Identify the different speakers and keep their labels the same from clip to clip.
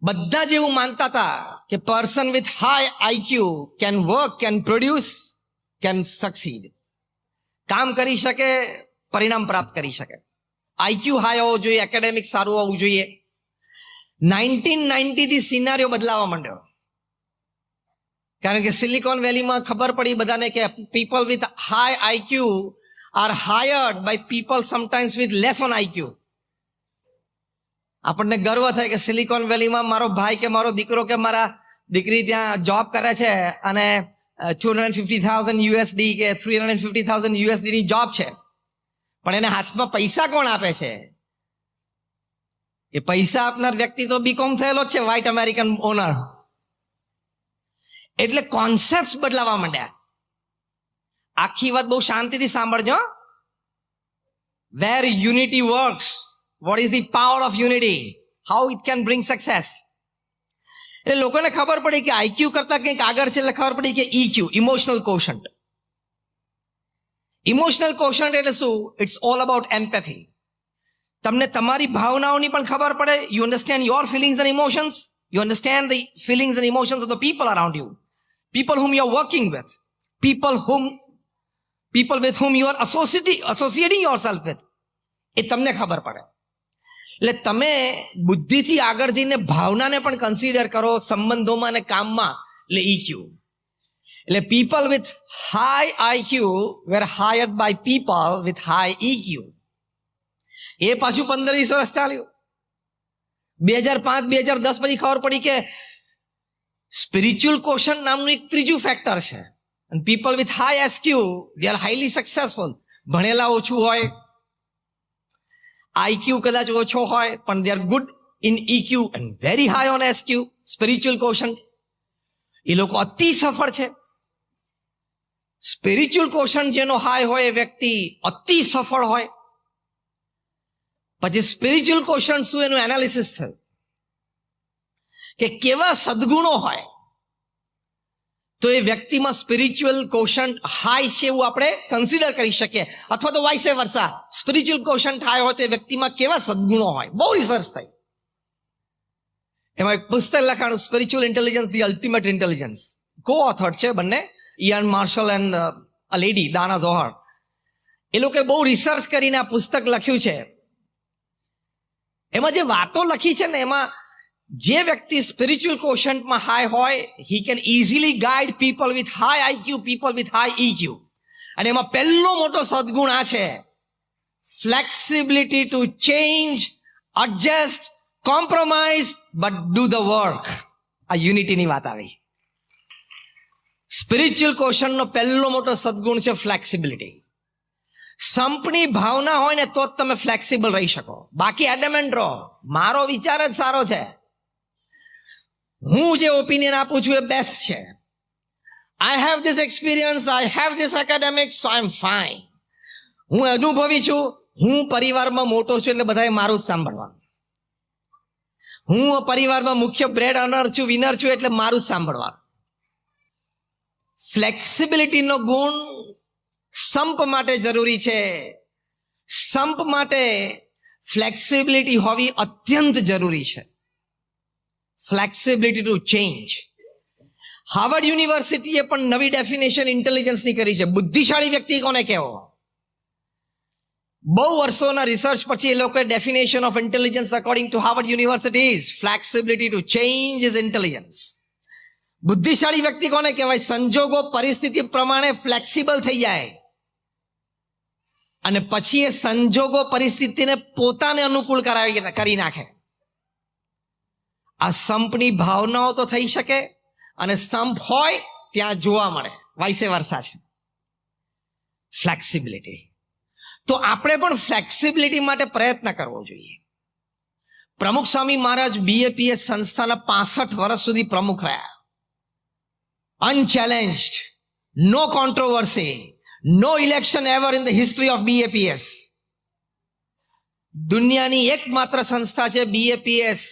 Speaker 1: બધા જ એવું માનતા હતા કે person with high IQ can work, can produce, can succeed. કામ કરી શકે, પરિણામ પ્રાપ્ત કરી શકે. આઈક્યુ હાઈ હોવો જોઈએ, એકેડેમિક સારું હોવું જોઈએ. 1990 થી સિનારીઓ બદલાવા માંડ્યો, કારણ કે સિલિકોન વેલીમાં ખબર પડી બધાને કે people with high IQ are hired by people sometimes with less on IQ. આપણને ગર્વ થાય કે સિલિકોન વેલીમાં મારો ભાઈ કે મારો દીકરો કે મારા દીકરી ત્યાં જોબ કરે છે અને 250,000 યુએસડી કે 350,000 યુએસડી ની જોબ છે, પણ એને હાથમાં પૈસા કોણ આપે છે? એ પૈસા આપનાર વ્યક્તિ તો બીકોમ થયેલો જ છે, વ્હાઇટ અમેરિકન ઓનર. એટલે કોન્સેપ્ટ બદલાવા માંડ્યા. આખી વાત બહુ શાંતિથી સાંભળજો. Where unity works, what is the power of unity, how it can bring success. એટલે લોકોને ખબર પડી કે આઈક્યુ કરતા કંઈક આગળ છે, એટલે ખબર પડી કે EQ, emotional quotient. Emotional quotient એટલે શું? It's all about empathy. તમને તમારી ભાવનાઓની પણ ખબર પડે. You understand your feelings and emotions, you understand the feelings and emotions of the people around you, people whom you are working with, people with whom you are associating yourself with. એ તમને ખબર પડે. એટલે તમે બુદ્ધિથી આગળ જઈને ભાવનાને પણ કન્સિડર કરો સંબંધોમાં અને કામમાં. એટલે EQ. એટલે people with high IQ were hired by people with high EQ. એ પાછું 15-20 વર્ષ ચાલ્યું. 2005-2010 પછી ખબર પડી કે સ્પિરિચ્યુઅલ કોશન્ટ નામનું એક ત્રીજું ફેક્ટર છે. અને people with high SQ they are highly successful. ભણેલા ઓછું હોય, આઈક્યુ કદાચ ઓછો હોય, પણ they are good in EQ and very high on SQ, spiritual quotient. એ લોકો અતિ સફળ છે. સ્પિરિચ્યુઅલ કોશન્ટ જેનો હાઈ હોય એ વ્યક્તિ અતિ સફળ હોય. પછી સ્પિરિચ્યુઅલ કોશન્ટ શું, એનું એનાલિસિસ થયું કે કેવા સદગુણો હોય તો એ વ્યક્તિમાં સ્પિરિચ્યુઅલ કોશન્ટ હાઈ છે એવું આપણે કન્સિડર કરી શકીએ. અથવા તો vice versa, spiritual quotient high હોય તો એ વ્યક્તિમાં કેવા સદગુણો હોય. બહુ રિસર્ચ થઈ. એમાં એક પુસ્તક લખાણું, spiritual intelligence the ultimate intelligence. Coauthor છે બંને, Ian Marshall and a lady Dana Zohar. એ લોકોએ બહુ રિસર્ચ કરીને આ પુસ્તક લખ્યું છે. એમાં જે વાતો લખી છે ને, એમાં જે વ્યક્તિ સ્પિરિચ્યુઅલ કોશન્ટમાં હાઈ હોય, he can easily guide people with high IQ, people with high EQ. અને એમાં પહેલો મોટો સદગુણ આ છે, flexibility to change, adjust, compromise but do the work. આ યુનિટીની વાત આવી. સ્પિરિચ્યુઅલ કોશન્ટનો પહેલો મોટો સદગુણ છે ફ્લેક્સિબિલિટી. સંપની ભાવના હોય ને તો જ તમે ફ્લેક્સિબલ રહી શકો. બાકી એડમેન્ટ રહો, મારો વિચાર જ સારો છે, હું જે ઓપિનિયન આપું છું એ બેસ્ટ છે, I have this experience, I have this academic, so I am fine, હું અનુભવી છું, હું પરિવારમાં મોટો છું એટલે બધાએ મારું જ સાંભળવાનું, હું પરિવારમાં મુખ્ય બ્રેડ અર્નર છું, વિનર છું એટલે મારું જ સાંભળવાનું. ફ્લેક્સિબિલિટીનો ગુણ સંપ માટે જરૂરી છે. સંપ માટે ફ્લેક્સિબિલિટી હોવી અત્યંત જરૂરી છે. Flexibility to change. હાર્વર્ડ યુનિવર્સિટીએ પણ નવી ડેફિનેશન ઇન્ટેલિજન્સની કરી છે. બુદ્ધિશાળી વ્યક્તિ કોને કહેવો? બહુ વર્ષોના રિસર્ચ પછી એ લોકોએ definition of intelligence according to Harvard university is flexibility to change is intelligence. બુદ્ધિશાળી વ્યક્તિ કોને કહેવાય? સંજોગો પરિસ્થિતિ પ્રમાણે ફ્લેક્સિબલ થઈ જાય અને પછી એ સંજોગો પરિસ્થિતિને પોતાને અનુકૂળ કરી નાખે. આ સંપની ભાવનાઓ તો થઈ શકે અને સંપ હોય ત્યાં જોવા મળે, વાઇસે વર્સા છે. ફ્લેક્સિબિલિટી. તો આપણે પણ ફ્લેક્સિબિલિટી માટે પ્રયત્ન કરવો જોઈએ. પ્રમુખ સ્વામી મહારાજ BAPS સંસ્થાના 65 વર્ષ સુધી પ્રમુખ રહ્યા. Unchallenged, no controversy, no election ever in the history of BAPS. દુનિયાની એકમાત્ર સંસ્થા છે BAPS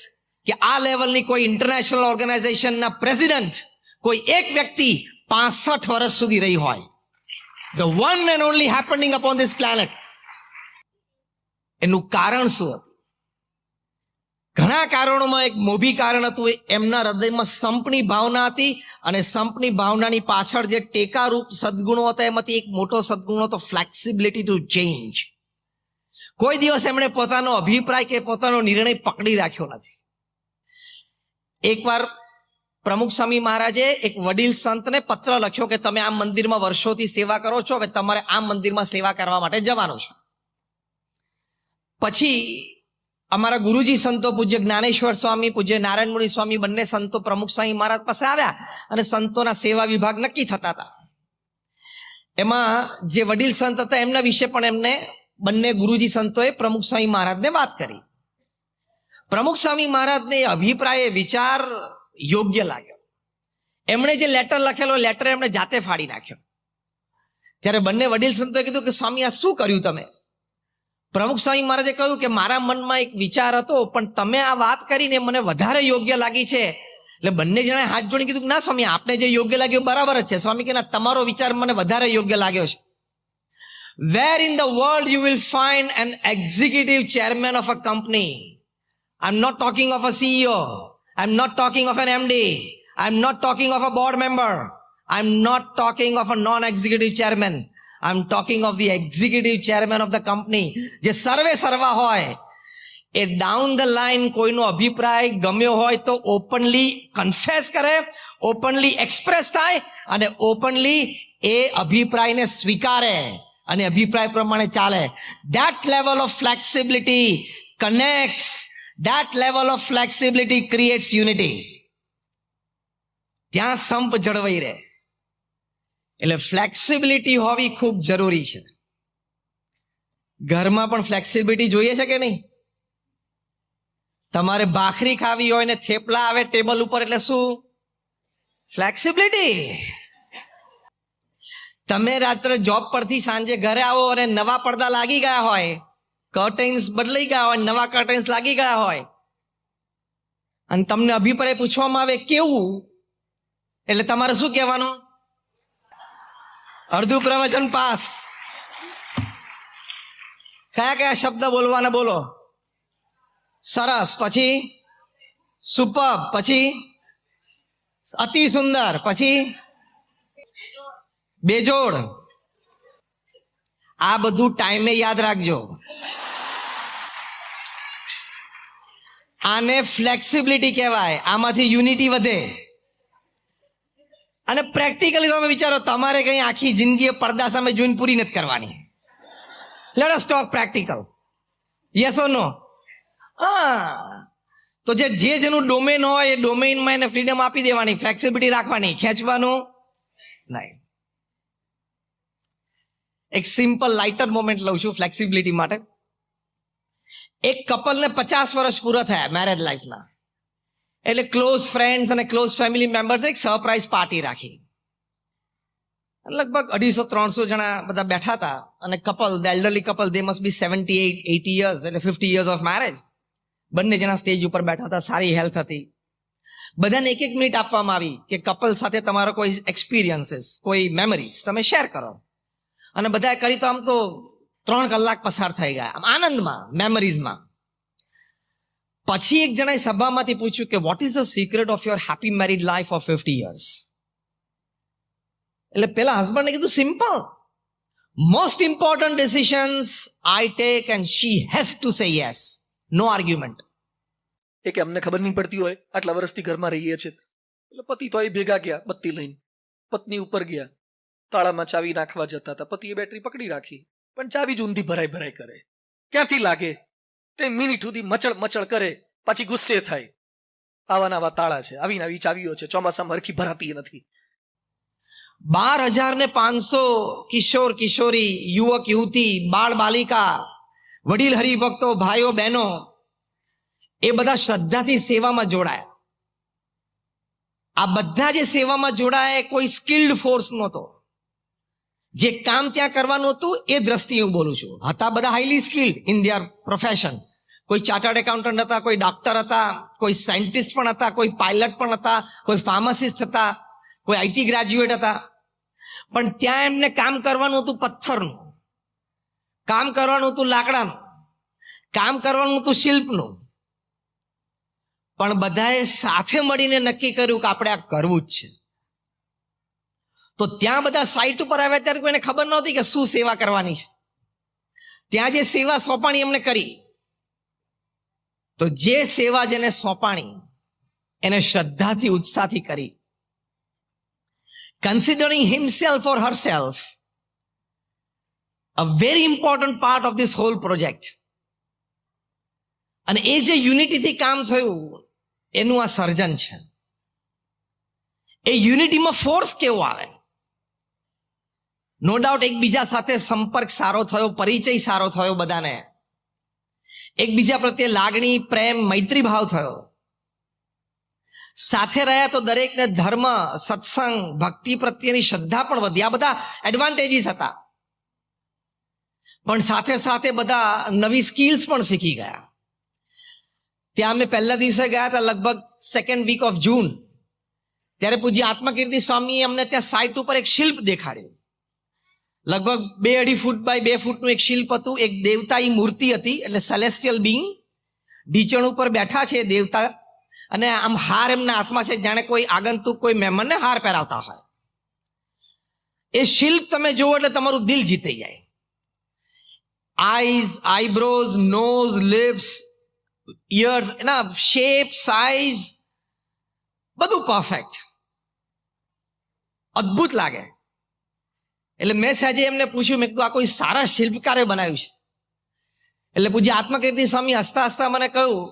Speaker 1: કે આ લેવલની કોઈ ઇન્ટરનેશનલ ઓર્ગેનાઇઝેશનના પ્રેસિડેન્ટ કોઈ એક વ્યક્તિ 65 વર્ષ સુધી રહી હોય. The one and only happening upon this planet. એનું કારણ શું હતું? ઘણા કારણોમાં એક મોભી કારણ હતું, એમના હૃદયમાં સંપની ભાવના હતી, અને સંપની ભાવનાની પાછળ જે ટેકારૂપ સદગુણો હતા એમાંથી એક મોટો સદગુણ હતો ફ્લેક્સિબિલિટી ટુ ચેન્જ. કોઈ દિવસ એમણે પોતાનો અભિપ્રાય કે પોતાનો નિર્ણય પકડી રાખ્યો નથી. એકવાર પ્રમુખ સ્વામી મહારાજે એક વડીલ સંતને પત્ર લખ્યો કે તમે આ મંદિરમાં વર્ષોથી સેવા કરો છો, હવે તમારે આ મંદિરમાં સેવા કરવા માટે જવાનું છે. પછી અમારા ગુરુજી સંતો પૂજ્ય જ્ઞાનેશ્વર સ્વામી, પૂજ્ય નારાયણ મુનિ સ્વામી, બંને સંતો પ્રમુખ સ્વામી મહારાજ પાસે આવ્યા અને સંતોના સેવા વિભાગ નક્કી થતા હતા. એમાં જે વડીલ સંત હતા એમના વિશે પણ એમને બંને ગુરુજી સંતોએ પ્રમુખ સ્વામી મહારાજને વાત કરી. પ્રમુખ સ્વામી મહારાજને અભિપ્રાય, વિચાર યોગ્ય લાગ્યો. એમણે જે લેટર લખેલો લેટર એમણે જાતે ફાડી નાખ્યો. ત્યારે બંને વડીલ સંતોએ કીધું કે સ્વામી આ શું કર્યું તમે? પ્રમુખ સ્વામી મહારાજે કહ્યું કે મારા મનમાં એક વિચાર હતો, પણ તમે આ વાત કરીને મને વધારે યોગ્ય લાગી છે. એટલે બંને જણાએ હાથ જોડી કીધું ના સ્વામી, આપને જે યોગ્ય લાગ્યું બરાબર જ છે. સ્વામી કે ના, તમારો વિચાર મને વધારે યોગ્ય લાગ્યો છે. Where in the world you will find an executive chairman of a company? I'm not talking of a CEO. I'm not talking of an MD. I'm not talking of a board member. I'm not talking of a non-executive chairman. I'm talking of the executive chairman of the company. જે સર્વે સર્વા હોય એ down the line કોઈનો અભિપ્રાય ગમ્યો હોય તો openly confess કરે, openly express થાય અને ઓપનલી એ અભિપ્રાયને સ્વીકારે અને અભિપ્રાય પ્રમાણે ચાલે. That level of flexibility connects. That level of flexibility creates unity. ત્યાં સંપ જળવાઈ રહે. એટલે ફ્લેક્સિબિલિટી હોવી ખૂબ જરૂરી છે. ઘરમાં પણ ફ્લેક્સિબિલિટી જોઈએ છે કે નહીં? તમારે ભાખરી ખાવી હોય ને થેપલા આવે ટેબલ ઉપર એટલે શું? ફ્લેક્સિબિલિટી. તમે રાત્રે જોબ પરથી સાંજે ઘરે આવો અને નવા પડદા લાગી ગયા હોય, કર્ટેન્સ બદલાઈ ગયા હોય, નવા કર્ટેન્સ લાગી ગયા હોય, અને તમને અભિપ્રાય પૂછવામાં આવે કેવું, એટલે તમારે શું કહેવાનું? અડધું પ્રવચન પાસ. કયા કયા શબ્દ બોલવાના બોલો? સરસ, પછી સુપર્બ, પછી અતિ સુંદર, પછી બેજોડ. આ બધું ટાઈમે યાદ રાખજો. આને ફ્લેક્સિબિલિટી કહેવાય. આમાંથી યુનિટી વધે. અને પ્રેક્ટિકલી તમે વિચારો, તમારે કઈ આખી જિંદગી પડદા સામે જોઈને પૂરી નથી કરવાની. Let us talk practical. Yes or no? હા, તો જેનું ડોમેન હોય એ ડોમેનમાં એને ફ્રીડમ આપી દેવાની, ફ્લેક્સિબિલિટી રાખવાની, ખેંચવાનું નહીં. એક સિમ્પલ લાઇટર મોમેન્ટ લઉં છું ફ્લેક્સિબિલિટી માટે. એક કપલને 50 વર્ષ પૂરા થયા મેરેજ લાઈફના, એટલે ક્લોઝ ફ્રેન્ડ્સ અને ક્લોઝ ફેમિલી મેમ્બર્સ એક સરપ્રાઈઝ પાર્ટી રાખી. લગભગ 250-300 જણા બધા બેઠા હતા. અને couple, the elderly couple, they must be 78-80 years, એટલે 50 years ઓફ મેરેજ. બંને જણા સ્ટેજ ઉપર બેઠા હતા, સારી હેલ્થ હતી. બધાને 1-1 મિનિટ આપવામાં આવી કે કપલ સાથે તમારો કોઈ એક્સપિરિયન્સીસ, કોઈ મેમરીઝ તમે શેર કરો. અને બધાએ કરી તો આમ તો 3 કલાક પસાર થઈ ગયા આમ આનંદમાં, મેમરીઝમાં. પછી એક જણાએ સભામાંથી પૂછ્યું કે what is the secret of your happy married life of 50 years? એટલે પેલા હસબન્ડને કીધું simple, most important decisions I take and she has to say yes, no argument.
Speaker 2: એ કે અમને ખબર નહીં પડતી હોય, આટલા વર્ષથી ઘરમાં રહીએ છીએ. એટલે પતિ તો એ ભેગા ગયા બત્તી લઈને, પત્ની ઉપર ગયા, તાળામાં ચાવી નાખવા જતા હતા. પતિએ બેટરી પકડી રાખી, પણ ચાવી જ ઊંધી ભરાઈ કરે. ક્યાંથી લાગે તે મિનિટ સુધી મચળ કરે, પછી ગુસ્સે થાય. આવા તાળા છે, આવી ચાવીઓ છે, ચોમાસામાં હરખી ભરાતી નથી.
Speaker 1: 12,500 કિશોર કિશોરી, યુવક યુવતી, બાળ બાલિકા, વડીલ હરિભક્તો, ભાઈઓ બહેનો, એ બધા શ્રદ્ધાથી સેવામાં જોડાયા. આ બધા જે સેવામાં જોડાયા કોઈ સ્કિલ્ડ ફોર્સ નહોતો. જે કામ ત્યાં કરવાનું હતું એ દ્રષ્ટિએ હું બોલું છું. હતા બધા highly skilled in their profession. કોઈ ચાર્ટર્ડ એકાઉન્ટન્ટ હતા, કોઈ ડોક્ટર હતા, કોઈ સાયન્ટિસ્ટ પણ હતા, કોઈ પાયલટ પણ હતા, કોઈ ફાર્માસિસ્ટ હતા, કોઈ આઈટી ગ્રેજ્યુએટ હતા. પણ ત્યાં એમને કામ કરવાનું હતું પથ્થરનું, કામ કરવાનું હતું લાકડાનું, કામ કરવાનું હતું શિલ્પનું. પણ બધાએ સાથે મળીને નક્કી કર્યું કે આપણે આ કરવું જ છે. તો ત્યાં બધા સાઇટ ઉપર આવ્યા ત્યારે કોઈને ખબર નહોતી કે શું સેવા કરવાની છે. ત્યાં જે સેવા સોંપાણી એમને કરી, તો જે સેવા જેને સોંપાણી એને શ્રદ્ધાથી ઉત્સાહથી કરી, considering himself or herself a very important part of this hall project. અને એ જે યુનિટીથી કામ થયું એનું આ સર્જન છે. એ યુનિટીમાં ફોર્સ કેવો આવે? નો ડાઉટ એકબીજા સાથે સંપર્ક સારો થયો, પરિચય સારો થયો, બધાને એકબીજા પ્રત્યે લાગણી, પ્રેમ, મૈત્રી ભાવ થયો. સાથે રહ્યા તો દરેકને ધર્મ, સત્સંગ, ભક્તિ પ્રત્યેની શ્રદ્ધા પણ વધી. આ બધા એડવાન્ટેજીસ હતા. પણ સાથે સાથે બધા નવી સ્કિલ્સ પણ શીખી ગયા. ત્યાં અમે પહેલા દિવસે ગયા હતા, લગભગ સેકન્ડ વીક ઓફ જૂન, ત્યારે પૂજ્ય આત્મકીર્તિ સ્વામીએ અમને ત્યાં સાઇટ ઉપર એક શિલ્પ દેખાડ્યું. લગભગ 2.5 ફૂટ બાય 2 ફૂટનું એક શિલ્પ હતું. એક દેવતાની મૂર્તિ હતી, એટલે સેલેસ્ટિયલ બીંગ ઢીચણ ઉપર બેઠા છે દેવતા, અને આમ હાર એમના હાથમાં છે, જાણે કોઈ આગંતુક, કોઈ મહેમાનને હાર પહેરાવતા હોય. એ શિલ્પ તમે જુઓ એટલે તમારું દિલ જીતી જાય. Eyes, eyebrows, nose, lips, ears, એના શેપ, સાઇઝ બધું પરફેક્ટ, અદ્ભુત લાગે. એટલે મેં સાજે એમને પૂછ્યું, મેં કીધું આ કોઈ સારા શિલ્પકારે બનાવ્યું છે? એટલે પૂજ્ય આત્મકીર્તિ સ્વામી હસતા હસતા મને કહ્યું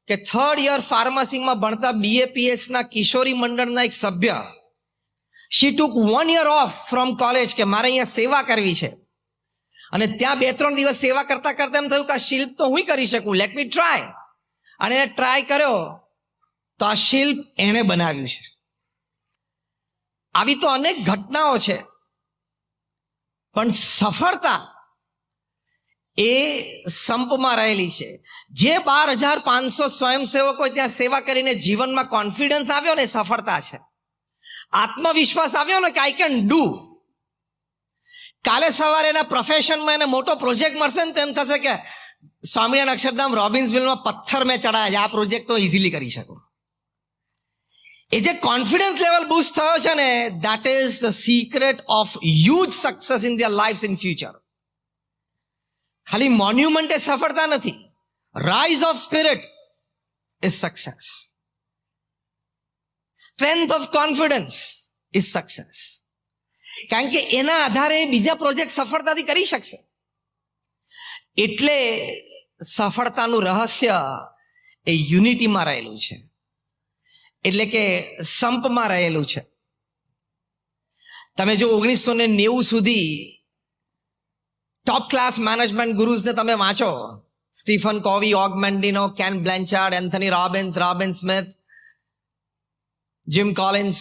Speaker 1: કે 3rd યર ફાર્મસીમાં ભણતા BAPS ના કિશોરી મંડળના એક સભ્ય, શી ટુક 1 year ઓફ ફ્રોમ કોલેજ, કે મારે અહીંયા સેવા કરવી છે. અને ત્યાં 2-3 દિવસ સેવા કરતા કરતા એમ થયું કે આ શિલ્પ તો હું કરી શકું, લેટ મી ટ્રાય. અને એને ટ્રાય કર્યો તો આ શિલ્પ એણે બનાવ્યું છે. આવી તો અનેક ઘટનાઓ છે, પણ સફળતા એ સંપમાં રહેલી છે. જે 12,500 સ્વયંસેવકો ત્યાં સેવા કરીને જીવનમાં કોન્ફિડન્સ આવ્યો ને, સફળતા છે. આત્મવિશ્વાસ આવ્યો ને કે આઈ કેન ડુ. કાલે સવારે એના પ્રોફેશનમાં એને મોટો પ્રોજેક્ટ મળશે ને તો એમ થશે કે સ્વામિનારાયણ અક્ષરધામ રોબિન્સવિલમાં પથ્થર મેં ચડાયા છે, આ પ્રોજેક્ટ તો ઇઝીલી કરી શકું. એ જે કોન્ફિડન્સ લેવલ બૂસ્ટ થયો છે ને, that is the secret of huge success in their lives in future. ખાલી મોન્યુમેન્ટ એ સફળતા નથી. Rise of spirit is success. Strength of confidence is success. કારણ કે એના આધારે બીજા પ્રોજેક્ટ સફળતાથી કરી શકશે. એટલે સફળતાનું રહસ્ય એ યુનિટીમાં રહેલું છે, એટલે કે સંપમાં રહેલું છે. તમે જો 1990 સુધી ટોપ ક્લાસ મેનેજમેન્ટ ગુરુઝને તમે વાંચો, Stephen Covey, Og Mandino, Ken Blanchard, Anthony Robbins, Robin Smith, Jim Collins,